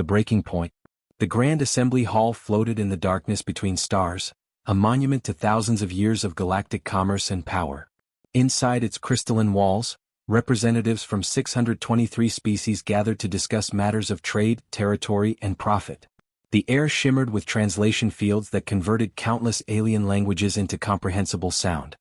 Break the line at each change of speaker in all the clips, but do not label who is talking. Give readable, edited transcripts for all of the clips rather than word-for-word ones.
The breaking point. The Grand Assembly Hall floated in the darkness between stars, a monument to thousands of years of galactic commerce and power. Inside its crystalline walls, representatives from 623 species gathered to discuss matters of trade, territory, and profit. The air shimmered with translation fields that converted countless alien languages into comprehensible sound.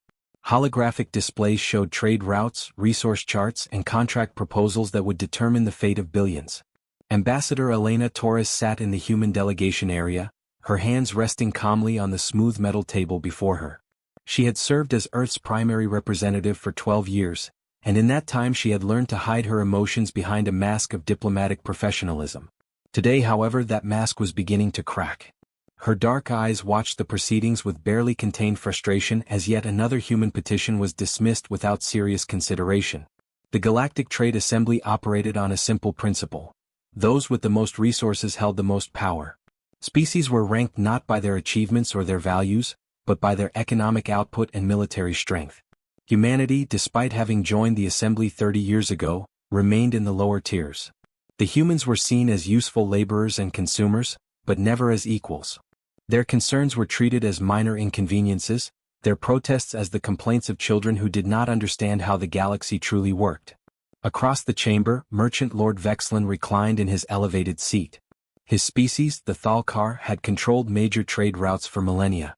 Holographic displays showed trade routes, resource charts, and contract proposals that would determine the fate of billions. Ambassador Elena Torres sat in the human delegation area, her hands resting calmly on the smooth metal table before her. She had served as Earth's primary representative for 12 years, and in that time she had learned to hide her emotions behind a mask of diplomatic professionalism. Today, however, that mask was beginning to crack. Her dark eyes watched the proceedings with barely contained frustration as yet another human petition was dismissed without serious consideration. The Galactic Trade Assembly operated on a simple principle. Those with the most resources held the most power. Species were ranked not by their achievements or their values, but by their economic output and military strength. Humanity, despite having joined the assembly 30 years ago, remained in the lower tiers. The humans were seen as useful laborers and consumers, but never as equals. Their concerns were treated as minor inconveniences, their protests as the complaints of children who did not understand how the galaxy truly worked. Across the chamber, Merchant Lord Vexlan reclined in his elevated seat. His species, the Thalkar, had controlled major trade routes for millennia.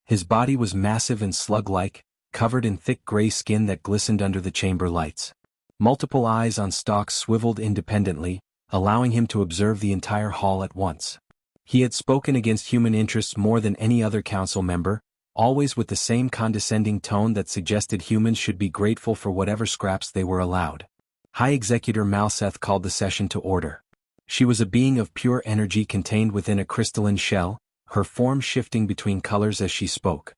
His body was massive and slug-like, covered in thick gray skin that glistened under the chamber lights. Multiple eyes on stalks swiveled independently, allowing him to observe the entire hall at once. He had spoken against human interests more than any other council member, always with the same condescending tone that suggested humans should be grateful for whatever scraps they were allowed. High Executor Malseth called the session to order. She was a being of pure energy contained within a crystalline shell, her form shifting between colors as she spoke.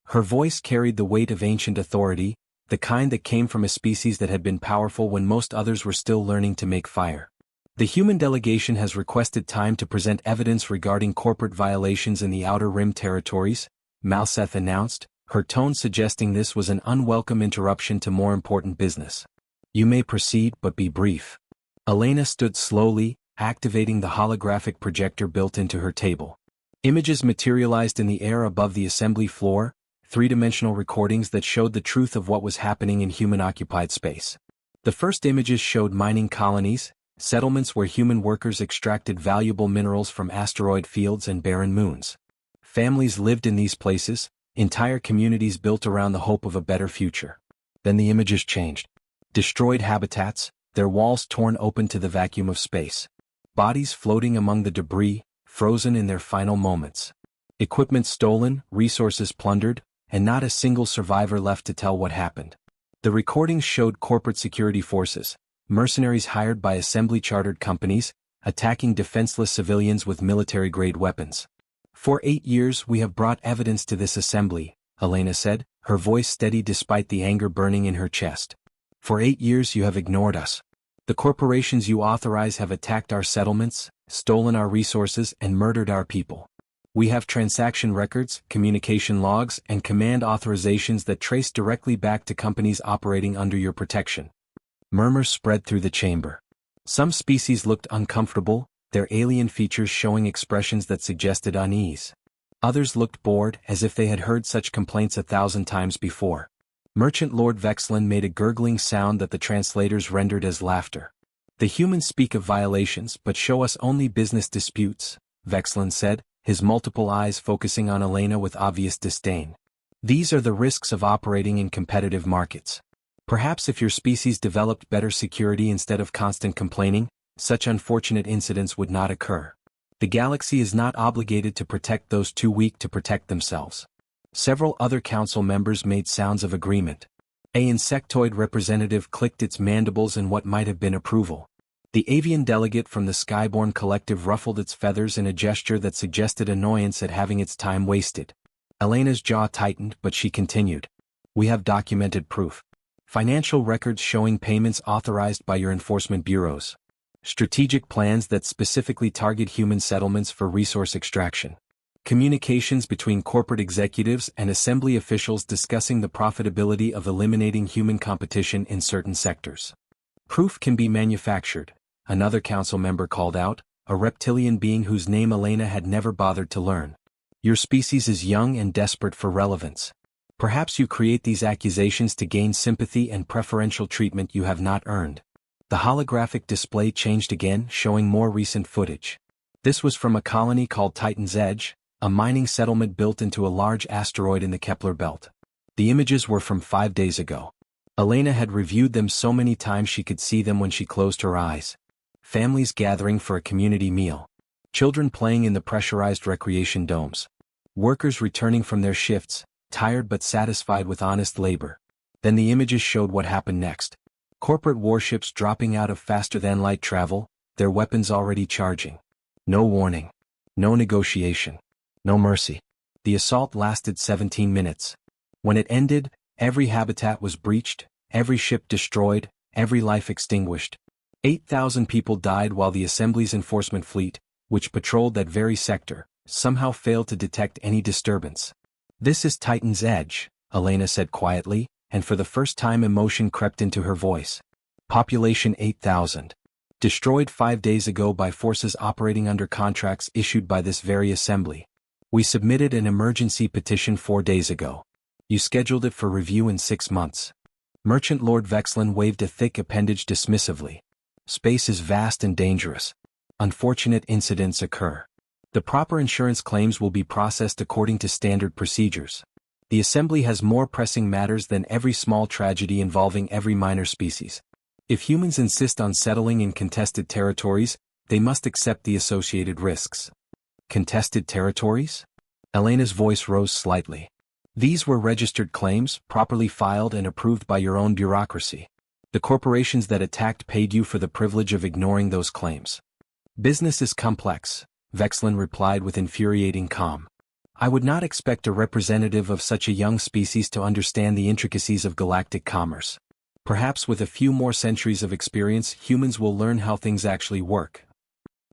Her voice carried the weight of ancient authority, the kind that came from a species that had been powerful when most others were still learning to make fire. The human delegation has requested time to present evidence regarding corporate violations in the Outer Rim territories, Malseth announced, her tone suggesting this was an unwelcome interruption to more important business. You may proceed, but be brief. Elena stood slowly, activating the holographic projector built into her table. Images materialized in the air above the assembly floor, three-dimensional recordings that showed the truth of what was happening in human-occupied space. The first images showed mining colonies, settlements where human workers extracted valuable minerals from asteroid fields and barren moons. Families lived in these places, entire communities built around the hope of a better future. Then the images changed. Destroyed habitats, their walls torn open to the vacuum of space. Bodies floating among the debris, frozen in their final moments. Equipment stolen, resources plundered, and not a single survivor left to tell what happened. The recordings showed corporate security forces, mercenaries hired by assembly-chartered companies, attacking defenseless civilians with military-grade weapons. For 8 years we have brought evidence to this assembly, Elena said, her voice steady despite the anger burning in her chest. For 8 years you have ignored us. The corporations you authorize have attacked our settlements, stolen our resources, and murdered our people. We have transaction records, communication logs, and command authorizations that trace directly back to companies operating under your protection. Murmurs spread through the chamber. Some species looked uncomfortable, their alien features showing expressions that suggested unease. Others looked bored, as if they had heard such complaints 1,000 times before. Merchant Lord Vexlan made a gurgling sound that the translators rendered as laughter. The humans speak of violations but show us only business disputes, Vexlan said, his multiple eyes focusing on Elena with obvious disdain. These are the risks of operating in competitive markets. Perhaps if your species developed better security instead of constant complaining, such unfortunate incidents would not occur. The galaxy is not obligated to protect those too weak to protect themselves. Several other council members made sounds of agreement. An insectoid representative clicked its mandibles in what might have been approval. The avian delegate from the Skyborn Collective ruffled its feathers in a gesture that suggested annoyance at having its time wasted. Elena's jaw tightened, but she continued. We have documented proof. Financial records showing payments authorized by your enforcement bureaus. Strategic plans that specifically target human settlements for resource extraction. Communications between corporate executives and assembly officials discussing the profitability of eliminating human competition in certain sectors. Proof can be manufactured, another council member called out, a reptilian being whose name Elena had never bothered to learn. Your species is young and desperate for relevance. Perhaps you create these accusations to gain sympathy and preferential treatment you have not earned. The holographic display changed again, showing more recent footage. This was from a colony called Titan's Edge, a mining settlement built into a large asteroid in the Kepler belt. The images were from 5 days ago. Elena had reviewed them so many times she could see them when she closed her eyes. Families gathering for a community meal. Children playing in the pressurized recreation domes. Workers returning from their shifts, tired but satisfied with honest labor. Then the images showed what happened next. Corporate warships dropping out of faster-than-light travel, their weapons already charging. No warning. No negotiation. No mercy. The assault lasted 17 minutes. When it ended, every habitat was breached, every ship destroyed, every life extinguished. 8,000 people died while the Assembly's enforcement fleet, which patrolled that very sector, somehow failed to detect any disturbance. "This is Titan's Edge," Elena said quietly, and for the first time emotion crept into her voice. Population 8,000. Destroyed 5 days ago by forces operating under contracts issued by this very assembly. We submitted an emergency petition 4 days ago. You scheduled it for review in 6 months. Merchant Lord Vexlan waved a thick appendage dismissively. Space is vast and dangerous. Unfortunate incidents occur. The proper insurance claims will be processed according to standard procedures. The Assembly has more pressing matters than every small tragedy involving every minor species. If humans insist on settling in contested territories, they must accept the associated risks. Contested territories? Elena's voice rose slightly. These were registered claims, properly filed and approved by your own bureaucracy. The corporations that attacked paid you for the privilege of ignoring those claims. Business is complex, Vexlan replied with infuriating calm. I would not expect a representative of such a young species to understand the intricacies of galactic commerce. Perhaps with a few more centuries of experience, humans will learn how things actually work.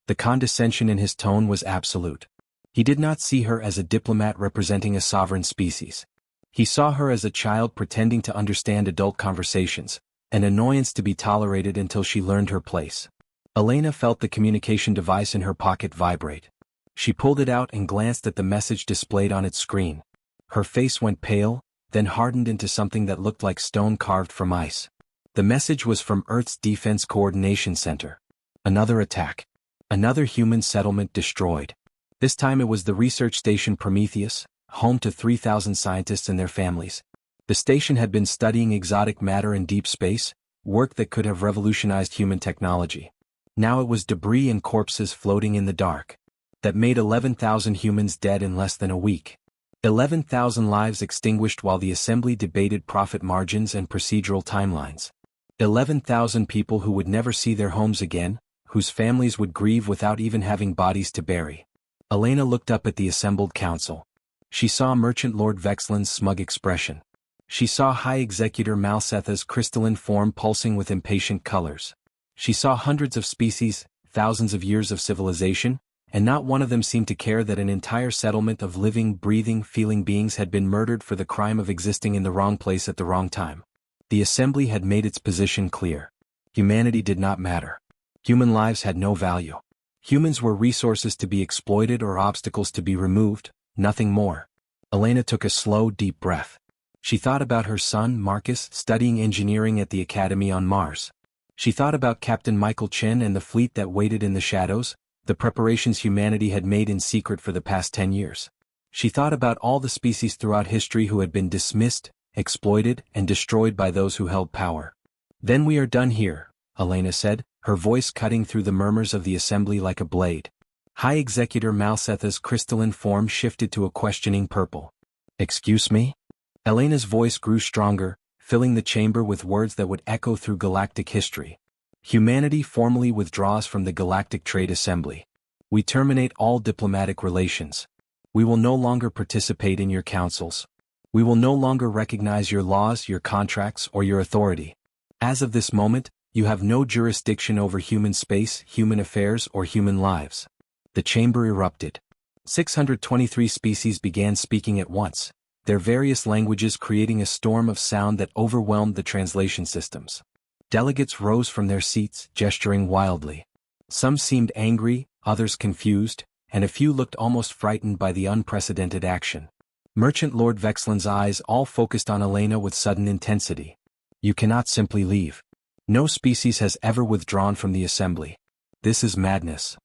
The condescension in his tone was absolute. He did not see her as a diplomat representing a sovereign species. He saw her as a child pretending to understand adult conversations, an annoyance to be tolerated until she learned her place. Elena felt the communication device in her pocket vibrate. She pulled it out and glanced at the message displayed on its screen. Her face went pale, then hardened into something that looked like stone carved from ice. The message was from Earth's Defense Coordination Center. Another attack. Another human settlement destroyed. This time it was the research station Prometheus, home to 3,000 scientists and their families. The station had been studying exotic matter in deep space, work that could have revolutionized human technology. Now it was debris and corpses floating in the dark. That made 11,000 humans dead in less than a week. 11,000 lives extinguished while the Assembly debated profit margins and procedural timelines. 11,000 people who would never see their homes again, whose families would grieve without even having bodies to bury. Elena looked up at the assembled council. She saw Merchant Lord Vexlan's smug expression. She saw High Executor Malsetha's crystalline form pulsing with impatient colors. She saw hundreds of species, thousands of years of civilization, and not one of them seemed to care that an entire settlement of living, breathing, feeling beings had been murdered for the crime of existing in the wrong place at the wrong time. The Assembly had made its position clear. Humanity did not matter. Human lives had no value. Humans were resources to be exploited or obstacles to be removed, nothing more. Elena took a slow, deep breath. She thought about her son, Marcus, studying engineering at the Academy on Mars. She thought about Captain Michael Chen and the fleet that waited in the shadows, the preparations humanity had made in secret for the past 10 years. She thought about all the species throughout history who had been dismissed, exploited, and destroyed by those who held power. Then we are done here, Elena said, her voice cutting through the murmurs of the assembly like a blade. High Executor Malsetha's crystalline form shifted to a questioning purple. Excuse me? Elena's voice grew stronger, filling the chamber with words that would echo through galactic history. Humanity formally withdraws from the Galactic Trade Assembly. We terminate all diplomatic relations. We will no longer participate in your councils. We will no longer recognize your laws, your contracts, or your authority. As of this moment, you have no jurisdiction over human space, human affairs, or human lives. The chamber erupted. 623 species began speaking at once, their various languages creating a storm of sound that overwhelmed the translation systems. Delegates rose from their seats, gesturing wildly. Some seemed angry, others confused, and a few looked almost frightened by the unprecedented action. Merchant Lord Vexlen's eyes all focused on Elena with sudden intensity. You cannot simply leave. No species has ever withdrawn from the assembly. This is madness.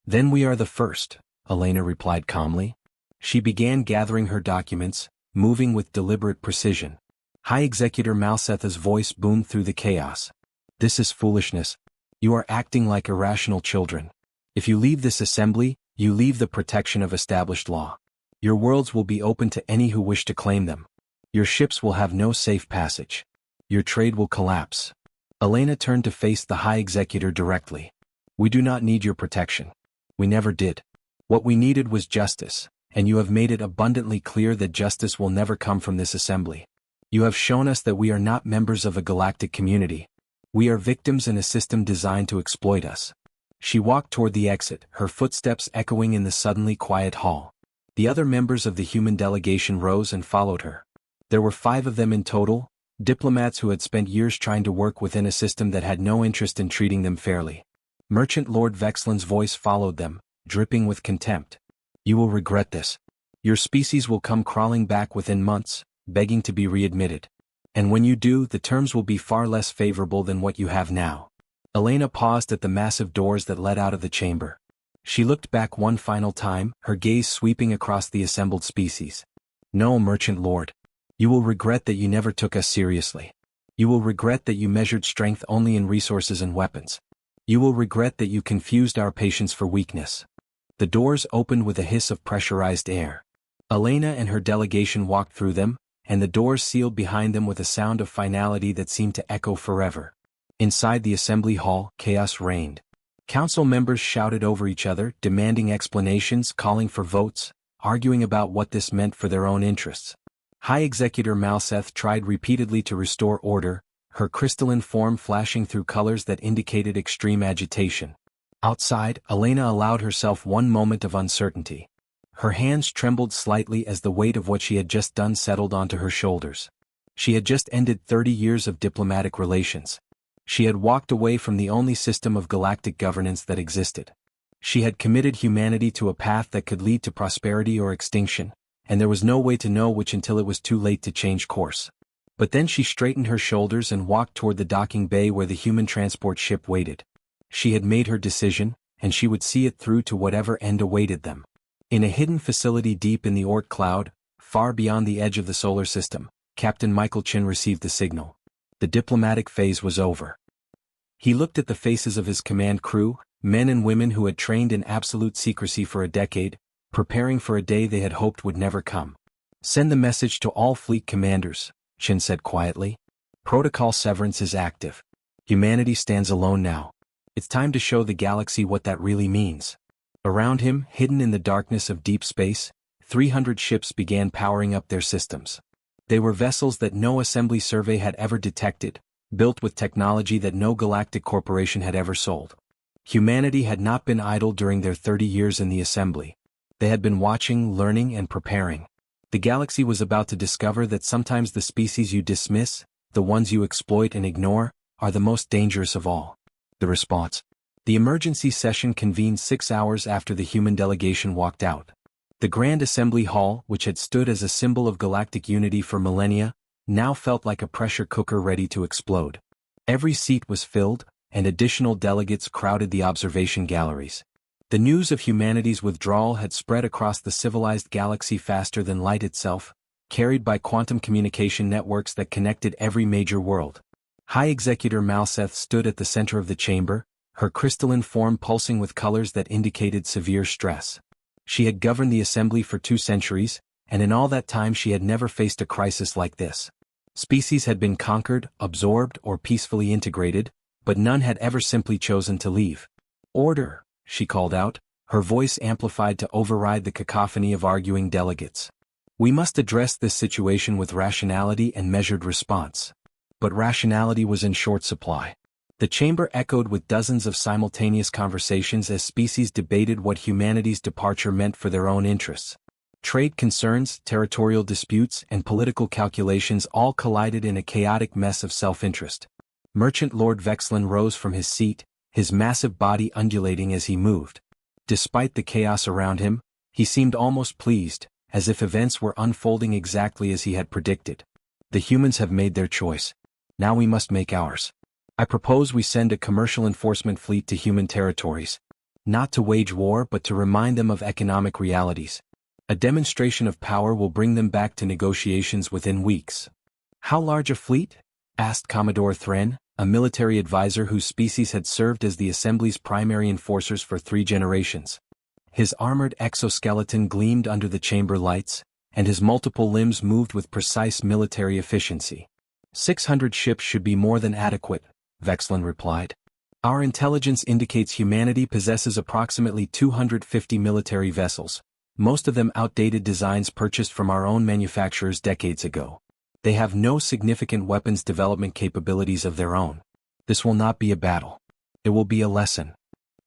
Then we are the first, Elena replied calmly. She began gathering her documents, moving with deliberate precision. High Executor Malsetha's voice boomed through the chaos. This is foolishness. You are acting like irrational children. If you leave this assembly, you leave the protection of established law. Your worlds will be open to any who wish to claim them. Your ships will have no safe passage. Your trade will collapse. Elena turned to face the High Executor directly. We do not need your protection. We never did. What we needed was justice, and you have made it abundantly clear that justice will never come from this assembly. You have shown us that we are not members of a galactic community. We are victims in a system designed to exploit us. She walked toward the exit, her footsteps echoing in the suddenly quiet hall. The other members of the human delegation rose and followed her. There were 5 of them in total, diplomats who had spent years trying to work within a system that had no interest in treating them fairly. Merchant Lord Vexlen's voice followed them, dripping with contempt. You will regret this. Your species will come crawling back within months, begging to be readmitted. And when you do, the terms will be far less favorable than what you have now. Elena paused at the massive doors that led out of the chamber. She looked back one final time, her gaze sweeping across the assembled species. No, Merchant Lord. You will regret that you never took us seriously. You will regret that you measured strength only in resources and weapons. You will regret that you confused our patience for weakness. The doors opened with a hiss of pressurized air. Elena and her delegation walked through them, and the doors sealed behind them with a sound of finality that seemed to echo forever. Inside the assembly hall, chaos reigned. Council members shouted over each other, demanding explanations, calling for votes, arguing about what this meant for their own interests. High Executor Malseth tried repeatedly to restore order, her crystalline form flashing through colors that indicated extreme agitation. Outside, Elena allowed herself one moment of uncertainty. Her hands trembled slightly as the weight of what she had just done settled onto her shoulders. She had just ended 30 years of diplomatic relations. She had walked away from the only system of galactic governance that existed. She had committed humanity to a path that could lead to prosperity or extinction, and there was no way to know which until it was too late to change course. But then she straightened her shoulders and walked toward the docking bay where the human transport ship waited. She had made her decision, and she would see it through to whatever end awaited them. In a hidden facility deep in the Oort cloud, far beyond the edge of the solar system, Captain Michael Chin received the signal. The diplomatic phase was over. He looked at the faces of his command crew, men and women who had trained in absolute secrecy for a decade, preparing for a day they had hoped would never come. Send the message to all fleet commanders, Chin said quietly. Protocol severance is active. Humanity stands alone now. It's time to show the galaxy what that really means. Around him, hidden in the darkness of deep space, 300 ships began powering up their systems. They were vessels that no assembly survey had ever detected, built with technology that no galactic corporation had ever sold. Humanity had not been idle during their 30 years in the assembly. They had been watching, learning, and preparing. The galaxy was about to discover that sometimes the species you dismiss, the ones you exploit and ignore, are the most dangerous of all. The response. The emergency session convened 6 hours after the human delegation walked out. The Grand Assembly Hall, which had stood as a symbol of galactic unity for millennia, now felt like a pressure cooker ready to explode. Every seat was filled, and additional delegates crowded the observation galleries. The news of humanity's withdrawal had spread across the civilized galaxy faster than light itself, carried by quantum communication networks that connected every major world. High Executor Malseth stood at the center of the chamber, her crystalline form pulsing with colors that indicated severe stress. She had governed the assembly for 2 centuries, and in all that time she had never faced a crisis like this. Species had been conquered, absorbed, or peacefully integrated, but none had ever simply chosen to leave. Order, she called out, her voice amplified to override the cacophony of arguing delegates. We must address this situation with rationality and measured response. But rationality was in short supply. The chamber echoed with dozens of simultaneous conversations as species debated what humanity's departure meant for their own interests. Trade concerns, territorial disputes, and political calculations all collided in a chaotic mess of self-interest. Merchant Lord Vexlen rose from his seat, his massive body undulating as he moved. Despite the chaos around him, he seemed almost pleased, as if events were unfolding exactly as he had predicted. The humans have made their choice. Now we must make ours. I propose we send a commercial enforcement fleet to human territories. Not to wage war but to remind them of economic realities. A demonstration of power will bring them back to negotiations within weeks. How large a fleet? Asked Commodore Thren, a military advisor whose species had served as the Assembly's primary enforcers for 3 generations. His armored exoskeleton gleamed under the chamber lights, and his multiple limbs moved with precise military efficiency. 600 ships should be more than adequate, Vexlan replied. Our intelligence indicates humanity possesses approximately 250 military vessels, most of them outdated designs purchased from our own manufacturers decades ago. They have no significant weapons development capabilities of their own. This will not be a battle. It will be a lesson.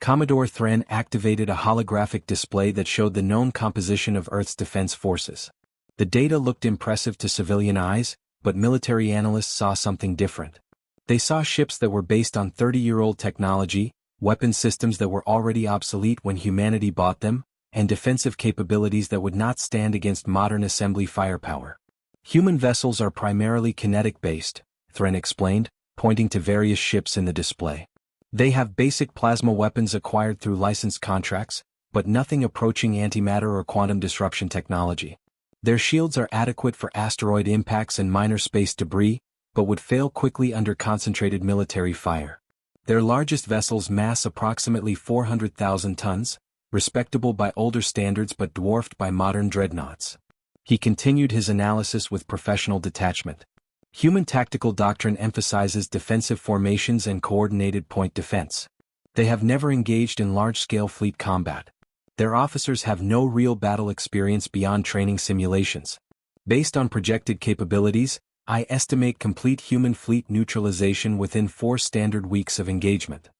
Commodore Thren activated a holographic display that showed the known composition of Earth's defense forces. The data looked impressive to civilian eyes, but military analysts saw something different. They saw ships that were based on 30-year-old technology, weapon systems that were already obsolete when humanity bought them, and defensive capabilities that would not stand against modern assembly firepower. Human vessels are primarily kinetic-based, Thren explained, pointing to various ships in the display. They have basic plasma weapons acquired through licensed contracts, but nothing approaching antimatter or quantum disruption technology. Their shields are adequate for asteroid impacts and minor space debris, but would fail quickly under concentrated military fire. Their largest vessels mass approximately 400,000 tons, respectable by older standards but dwarfed by modern dreadnoughts. He continued his analysis with professional detachment. Human tactical doctrine emphasizes defensive formations and coordinated point defense. They have never engaged in large-scale fleet combat. Their officers have no real battle experience beyond training simulations. Based on projected capabilities, I estimate complete human fleet neutralization within 4 standard weeks of engagement.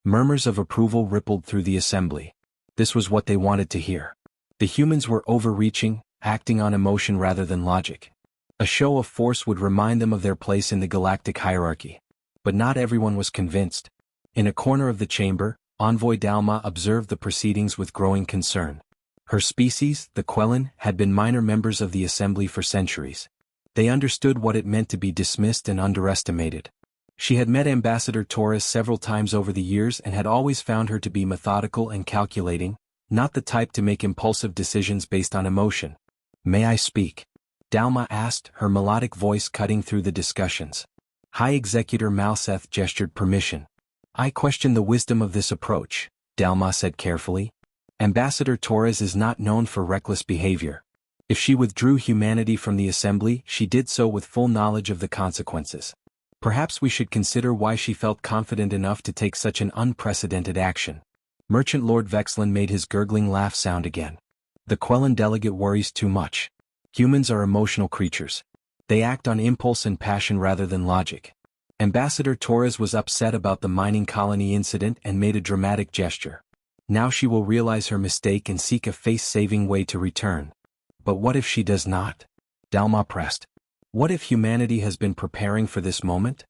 Murmurs of approval rippled through the assembly. This was what they wanted to hear. The humans were overreaching, acting on emotion rather than logic. A show of force would remind them of their place in the galactic hierarchy. But not everyone was convinced. In a corner of the chamber, Envoy Dalma observed the proceedings with growing concern. Her species, the Quellan, had been minor members of the Assembly for centuries. They understood what it meant to be dismissed and underestimated. She had met Ambassador Torres several times over the years and had always found her to be methodical and calculating, not the type to make impulsive decisions based on emotion. May I speak? Dalma asked, her melodic voice cutting through the discussions. High Executor Malseth gestured permission. I question the wisdom of this approach, Dalma said carefully. Ambassador Torres is not known for reckless behavior. If she withdrew humanity from the Assembly, she did so with full knowledge of the consequences. Perhaps we should consider why she felt confident enough to take such an unprecedented action. Merchant Lord Vexlan made his gurgling laugh sound again. The Quellan delegate worries too much. Humans are emotional creatures. They act on impulse and passion rather than logic. Ambassador Torres was upset about the mining colony incident and made a dramatic gesture. Now she will realize her mistake and seek a face-saving way to return. But what if she does not? Dalma pressed. What if humanity has been preparing for this moment?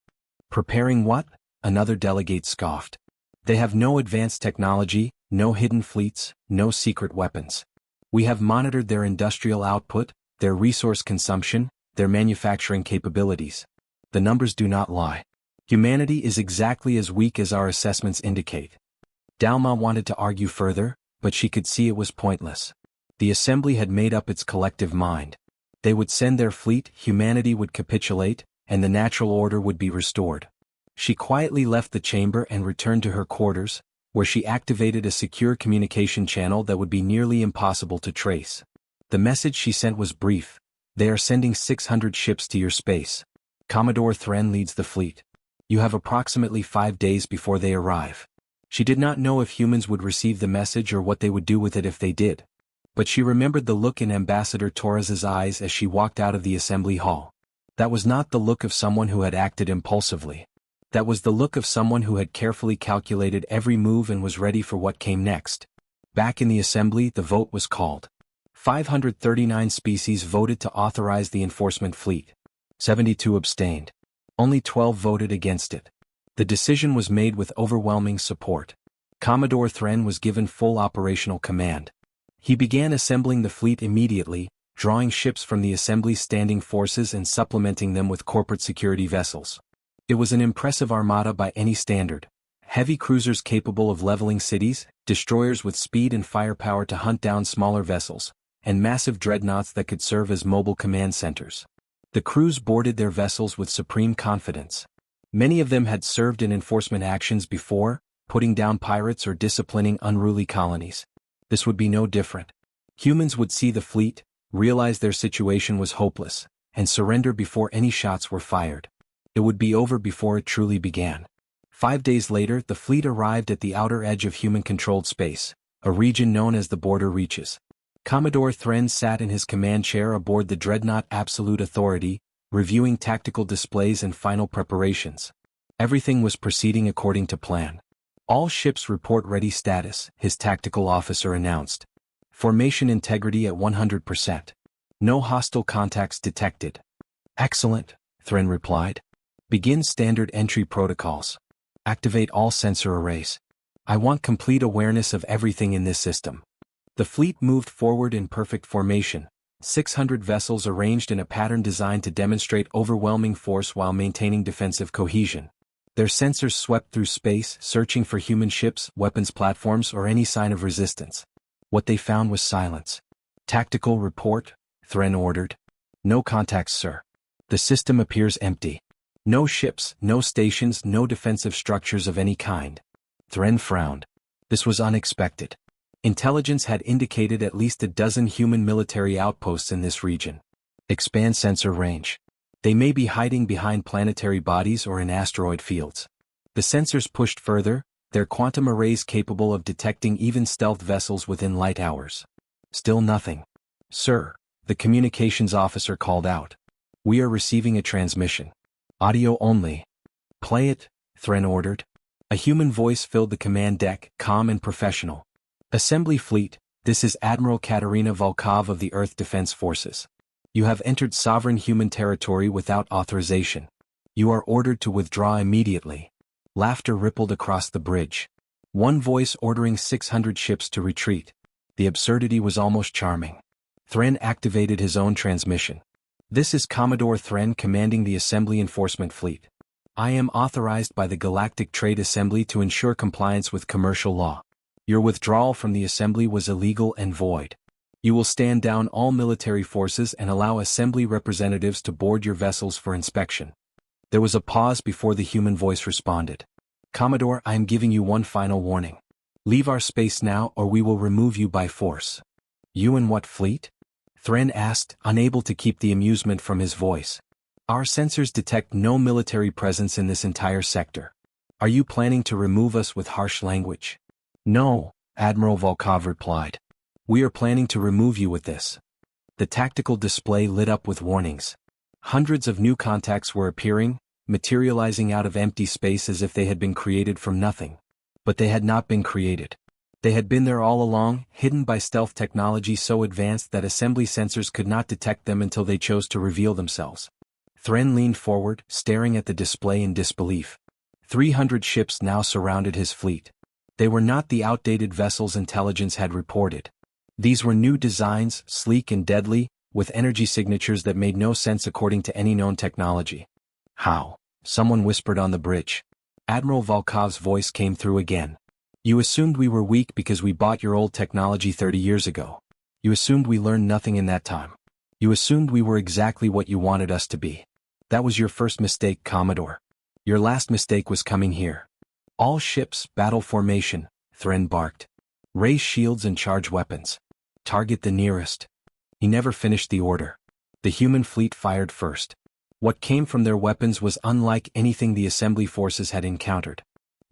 Preparing what? Another delegate scoffed. They have no advanced technology, no hidden fleets, no secret weapons. We have monitored their industrial output, their resource consumption, their manufacturing capabilities. The numbers do not lie. Humanity is exactly as weak as our assessments indicate. Dalma wanted to argue further, but she could see it was pointless. The Assembly had made up its collective mind. They would send their fleet, humanity would capitulate, and the natural order would be restored. She quietly left the chamber and returned to her quarters, where she activated a secure communication channel that would be nearly impossible to trace. The message she sent was brief. They are sending 600 ships to your space. Commodore Thren leads the fleet. You have approximately 5 days before they arrive. She did not know if humans would receive the message or what they would do with it if they did. But she remembered the look in Ambassador Torres's eyes as she walked out of the assembly hall. That was not the look of someone who had acted impulsively. That was the look of someone who had carefully calculated every move and was ready for what came next. Back in the assembly, the vote was called. 539 species voted to authorize the enforcement fleet. 72 abstained. Only 12 voted against it. The decision was made with overwhelming support. Commodore Thren was given full operational command. He began assembling the fleet immediately, drawing ships from the Assembly's standing forces and supplementing them with corporate security vessels. It was an impressive armada by any standard. Heavy cruisers capable of leveling cities, destroyers with speed and firepower to hunt down smaller vessels, and massive dreadnoughts that could serve as mobile command centers. The crews boarded their vessels with supreme confidence. Many of them had served in enforcement actions before, putting down pirates or disciplining unruly colonies. This would be no different. Humans would see the fleet, realize their situation was hopeless, and surrender before any shots were fired. It would be over before it truly began. 5 days later, the fleet arrived at the outer edge of human-controlled space, a region known as the Border Reaches. Commodore Thren sat in his command chair aboard the dreadnought Absolute Authority, reviewing tactical displays and final preparations. Everything was proceeding according to plan. All ships report ready status, his tactical officer announced. Formation integrity at 100%. No hostile contacts detected. Excellent, Thren replied. Begin standard entry protocols. Activate all sensor arrays. I want complete awareness of everything in this system. The fleet moved forward in perfect formation, 600 vessels arranged in a pattern designed to demonstrate overwhelming force while maintaining defensive cohesion. Their sensors swept through space, searching for human ships, weapons platforms, or any sign of resistance. What they found was silence. Tactical report, Thren ordered. No contacts, sir. The system appears empty. No ships, no stations, no defensive structures of any kind. Thren frowned. This was unexpected. Intelligence had indicated at least a dozen human military outposts in this region. Expand sensor range. They may be hiding behind planetary bodies or in asteroid fields. The sensors pushed further, their quantum arrays capable of detecting even stealth vessels within light hours. Still nothing. Sir, the communications officer called out. We are receiving a transmission. Audio only. Play it, Thren ordered. A human voice filled the command deck, calm and professional. Assembly Fleet, this is Admiral Katerina Volkov of the Earth Defense Forces. You have entered sovereign human territory without authorization. You are ordered to withdraw immediately. Laughter rippled across the bridge. One voice ordering 600 ships to retreat. The absurdity was almost charming. Thren activated his own transmission. This is Commodore Thren commanding the Assembly Enforcement Fleet. I am authorized by the Galactic Trade Assembly to ensure compliance with commercial law. Your withdrawal from the Assembly was illegal and void. You will stand down all military forces and allow Assembly representatives to board your vessels for inspection. There was a pause before the human voice responded. Commodore, I am giving you one final warning. Leave our space now or we will remove you by force. You and what fleet? Thren asked, unable to keep the amusement from his voice. Our sensors detect no military presence in this entire sector. Are you planning to remove us with harsh language? No, Admiral Volkov replied. We are planning to remove you with this. The tactical display lit up with warnings. Hundreds of new contacts were appearing, materializing out of empty space as if they had been created from nothing. But they had not been created. They had been there all along, hidden by stealth technology so advanced that assembly sensors could not detect them until they chose to reveal themselves. Thren leaned forward, staring at the display in disbelief. 300 ships now surrounded his fleet. They were not the outdated vessels intelligence had reported. These were new designs, sleek and deadly, with energy signatures that made no sense according to any known technology. How? Someone whispered on the bridge. Admiral Volkov's voice came through again. You assumed we were weak because we bought your old technology 30 years ago. You assumed we learned nothing in that time. You assumed we were exactly what you wanted us to be. That was your first mistake, Commodore. Your last mistake was coming here. All ships, battle formation, Thren barked. Raise shields and charge weapons. Target the nearest. He never finished the order. The human fleet fired first. What came from their weapons was unlike anything the assembly forces had encountered.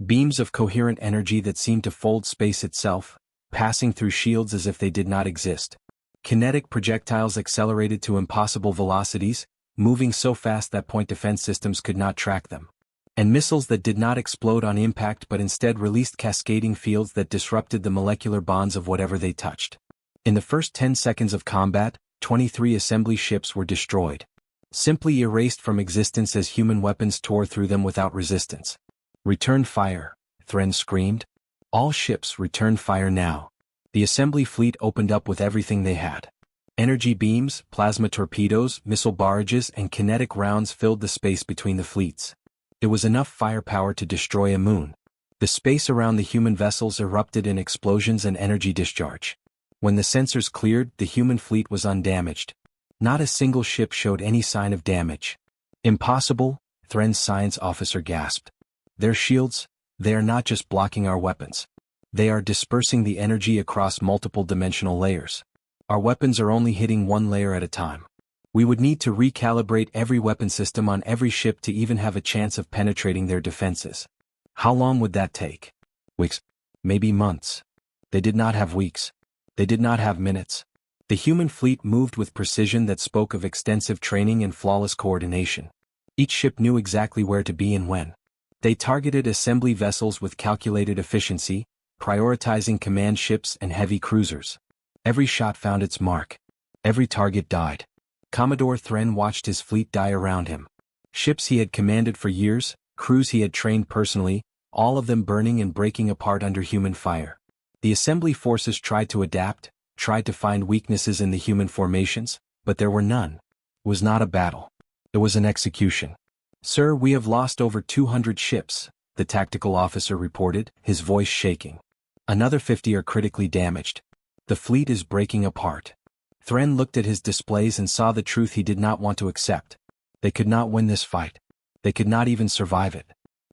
Beams of coherent energy that seemed to fold space itself, passing through shields as if they did not exist. Kinetic projectiles accelerated to impossible velocities, moving so fast that point defense systems could not track them. And missiles that did not explode on impact but instead released cascading fields that disrupted the molecular bonds of whatever they touched. In the first 10 seconds of combat, 23 assembly ships were destroyed. Simply erased from existence as human weapons tore through them without resistance. Return fire, Thren screamed. All ships return fire now. The assembly fleet opened up with everything they had. Energy beams, plasma torpedoes, missile barrages, and kinetic rounds filled the space between the fleets. It was enough firepower to destroy a moon. The space around the human vessels erupted in explosions and energy discharge. When the sensors cleared, the human fleet was undamaged. Not a single ship showed any sign of damage. Impossible, Thren's science officer gasped. Their shields, they are not just blocking our weapons. They are dispersing the energy across multiple dimensional layers. Our weapons are only hitting one layer at a time. We would need to recalibrate every weapon system on every ship to even have a chance of penetrating their defenses. How long would that take? Weeks. Maybe months. They did not have weeks. They did not have minutes. The human fleet moved with precision that spoke of extensive training and flawless coordination. Each ship knew exactly where to be and when. They targeted assembly vessels with calculated efficiency, prioritizing command ships and heavy cruisers. Every shot found its mark. Every target died. Commodore Thren watched his fleet die around him. Ships he had commanded for years, crews he had trained personally, all of them burning and breaking apart under human fire. The assembly forces tried to adapt, tried to find weaknesses in the human formations, but there were none. It was not a battle. It was an execution. "Sir, we have lost over 200 ships," the tactical officer reported, his voice shaking. "Another 50 are critically damaged. The fleet is breaking apart." Thren looked at his displays and saw the truth he did not want to accept. They could not win this fight. They could not even survive it.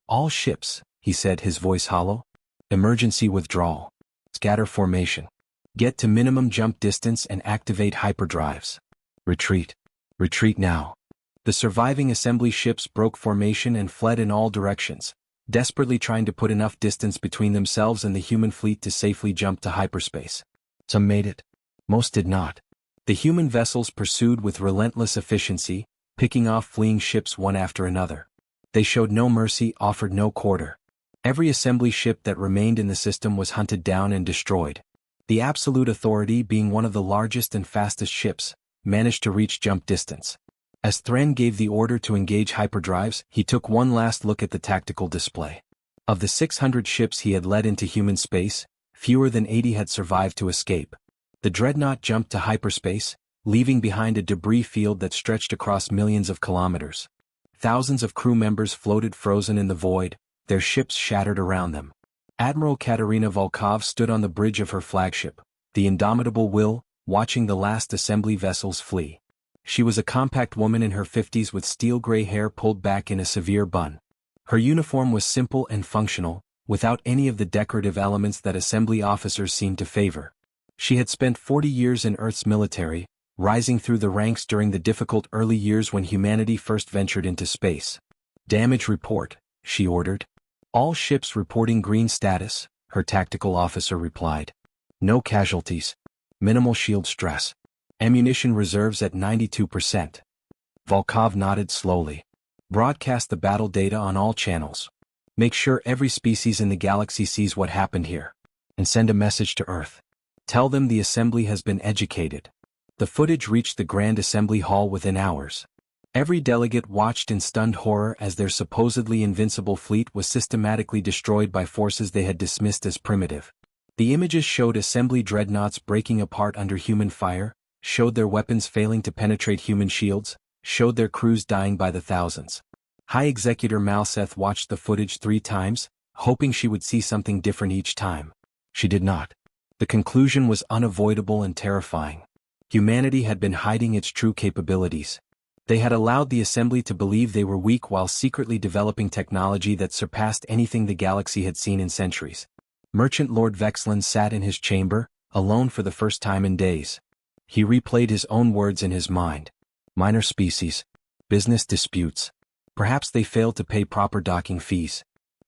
"All ships," he said, his voice hollow. "Emergency withdrawal. Scatter formation. Get to minimum jump distance and activate hyperdrives. Retreat. Retreat now." The surviving assembly ships broke formation and fled in all directions, desperately trying to put enough distance between themselves and the human fleet to safely jump to hyperspace. Some made it. Most did not. The human vessels pursued with relentless efficiency, picking off fleeing ships one after another. They showed no mercy, offered no quarter. Every assembly ship that remained in the system was hunted down and destroyed. The Absolute Authority, being one of the largest and fastest ships, managed to reach jump distance. As Thren gave the order to engage hyperdrives, he took one last look at the tactical display. Of the 600 ships he had led into human space, fewer than 80 had survived to escape. The dreadnought jumped to hyperspace, leaving behind a debris field that stretched across millions of kilometers. Thousands of crew members floated frozen in the void, their ships shattered around them. Admiral Katerina Volkov stood on the bridge of her flagship, the Indomitable Will, watching the last assembly vessels flee. She was a compact woman in her 50s with steel-gray hair pulled back in a severe bun. Her uniform was simple and functional, without any of the decorative elements that assembly officers seemed to favor. She had spent 40 years in Earth's military, rising through the ranks during the difficult early years when humanity first ventured into space. "Damage report," she ordered. "All ships reporting green status," her tactical officer replied. "No casualties. Minimal shield stress. Ammunition reserves at 92%. Volkov nodded slowly. "Broadcast the battle data on all channels. Make sure every species in the galaxy sees what happened here. And send a message to Earth. Tell them the assembly has been educated." The footage reached the Grand Assembly Hall within hours. Every delegate watched in stunned horror as their supposedly invincible fleet was systematically destroyed by forces they had dismissed as primitive. The images showed assembly dreadnoughts breaking apart under human fire, showed their weapons failing to penetrate human shields, showed their crews dying by the thousands. High Executor Malseth watched the footage 3 times, hoping she would see something different each time. She did not. The conclusion was unavoidable and terrifying. Humanity had been hiding its true capabilities. They had allowed the assembly to believe they were weak while secretly developing technology that surpassed anything the galaxy had seen in centuries. Merchant Lord Vexlan sat in his chamber, alone for the first time in days. He replayed his own words in his mind. Minor species. Business disputes. Perhaps they failed to pay proper docking fees.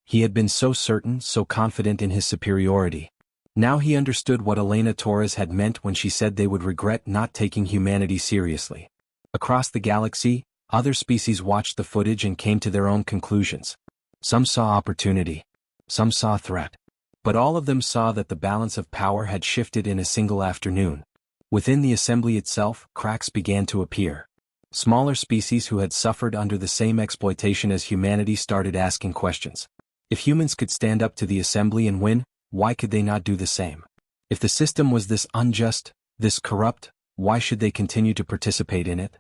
He had been so certain, so confident in his superiority. Now he understood what Elena Torres had meant when she said they would regret not taking humanity seriously. Across the galaxy, other species watched the footage and came to their own conclusions. Some saw opportunity. Some saw threat. But all of them saw that the balance of power had shifted in a single afternoon. Within the assembly itself, cracks began to appear. Smaller species who had suffered under the same exploitation as humanity started asking questions. If humans could stand up to the assembly and win, why could they not do the same? If the system was this unjust, this corrupt, why should they continue to participate in it?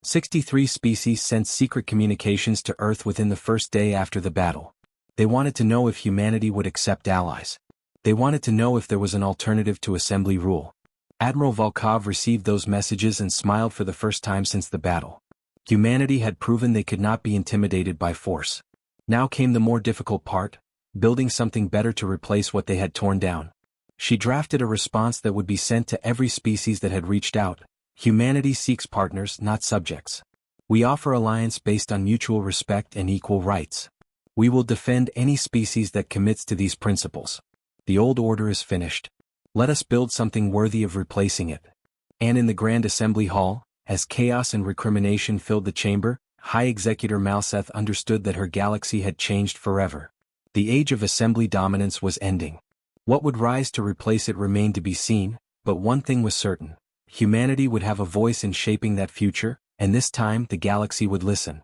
63 species sent secret communications to Earth within the first day after the battle. They wanted to know if humanity would accept allies. They wanted to know if there was an alternative to assembly rule. Admiral Volkov received those messages and smiled for the first time since the battle. Humanity had proven they could not be intimidated by force. Now came the more difficult part, building something better to replace what they had torn down. She drafted a response that would be sent to every species that had reached out. Humanity seeks partners, not subjects. We offer alliance based on mutual respect and equal rights. We will defend any species that commits to these principles. The old order is finished. Let us build something worthy of replacing it. And in the Grand Assembly Hall, as chaos and recrimination filled the chamber, High Executor Malseth understood that her galaxy had changed forever. The age of assembly dominance was ending. What would rise to replace it remained to be seen, but one thing was certain. Humanity would have a voice in shaping that future, and this time the galaxy would listen.